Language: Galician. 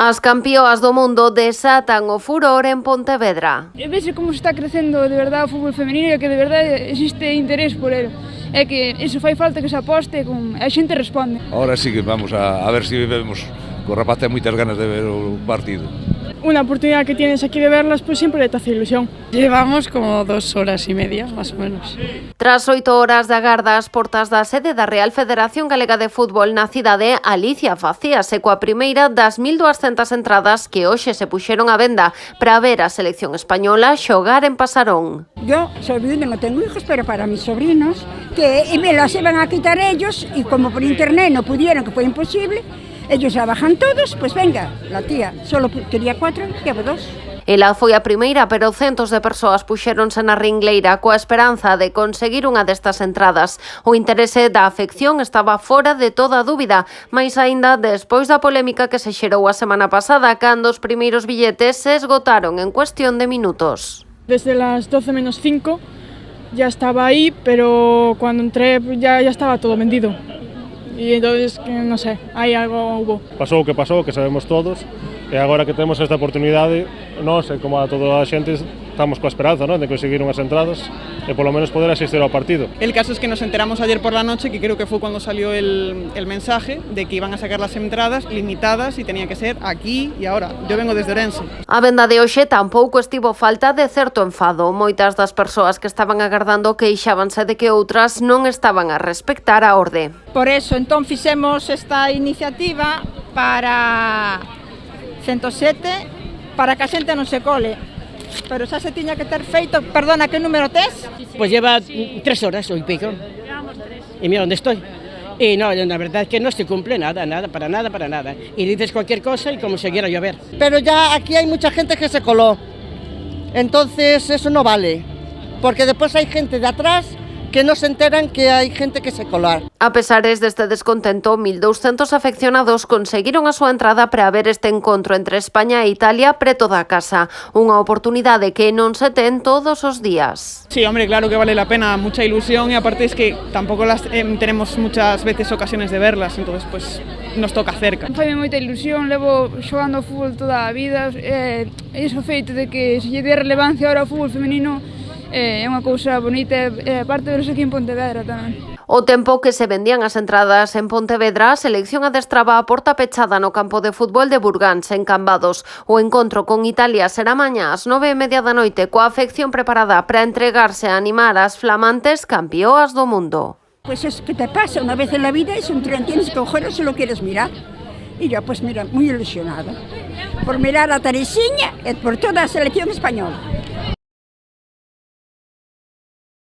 As campioas do mundo desatan o furor en Pontevedra. Vese como está crecendo de verdade o fútbol femenino e que de verdade existe interés por ele. É que iso fai falta que se aposte, a xente responde. Ahora sí que vamos a ver si vemos, que o rapaz ten moitas ganas de ver o partido. Una oportunidad que tienes aquí de verlas, pues siempre te hace ilusión. Llevamos como 2 horas y media, más o menos. Tras 8 horas de agarda ás portas da sede da Real Federación Galega de Fútbol na cidade, Alicia facíase coa primeira das 1.200 entradas que hoxe se puxeron á venda para ver a selección española xogar en Pasarón. Yo soy viuda, no tengo hijos, pero para mis sobrinos, que me las iban a quitar ellos, y como por internet no pudieron, que fue imposible, ellos ya bajan todos, pues venga, la tía solo quería 4, llevo 2. Ela foi a primeira, pero centos de persoas puxéronse na ringleira coa esperanza de conseguir unha destas entradas. O interese da afección estaba fora de toda dúbida, máis aínda despois da polémica que se xerou a semana pasada, cando os primeiros billetes se esgotaron en cuestión de minutos. Desde las 12 menos 5 ya estaba ahí, pero cuando entré ya estaba todo vendido. Y entonces, no sé, aí algo hubo. Pasou o que sabemos todos, e agora que temos esta oportunidade, nós, como a toda a xente, estamos coa esperanza, ¿no?, de conseguir unhas entradas e polo menos poder asistir ao partido. El caso es que nos enteramos ayer por la noche, que creo que fue cuando salió el mensaje de que iban a sacar las entradas limitadas y tenía que ser aquí y ahora. Yo vengo desde Orense. A venda de hoxe tampouco estivo falta de certo enfado. Moitas das persoas que estaban agardando queixábanse de que outras non estaban a respectar a orde. Por eso, entón, fixemos esta iniciativa para 107, para que a xente non se cole. Pero xa se tiña que ter feito, perdona, que número tes? Pues lleva 3 horas o y pico. Llevamos 3. Y mira dónde estoy. Y no, la verdad es que no se cumple nada, para nada. Y dices cualquier cosa y como si quiera llover. Pero ya aquí hay mucha gente que se coló. Entonces eso no vale. Porque después hay gente de atrás que no se enteran que hai gente que se colar. A pesares deste descontento, 1.200 afeccionados conseguiron a súa entrada para ver este encontro entre España e Italia preto da casa. Unha oportunidade que non se ten todos os días. Sí, hombre, claro que vale la pena, mucha ilusión y aparte es que tampoco tenemos muchas veces ocasiones de verlas, entonces pues nos toca cerca. Faime moita ilusión, levo xogando ao fútbol toda a vida, iso feito de que se lle dé relevancia ahora ao fútbol femenino é unha cousa bonita, aparte de verse aquí en Pontevedra tamén. O tempo que se vendían as entradas en Pontevedra, a selección adestraba a porta pechada no campo de fútbol de Burgáns, en Cambados. O encontro con Italia será mañá ás 9:30 da noite, coa afección preparada para entregarse a animar as flamantes campioas do mundo. Pues es que te pasa una vez en la vida, es un tren, tienes que cogerlo si lo quieres mirar. Y yo, pues mira, muy ilusionada por mirar a Teresina y por toda la selección española.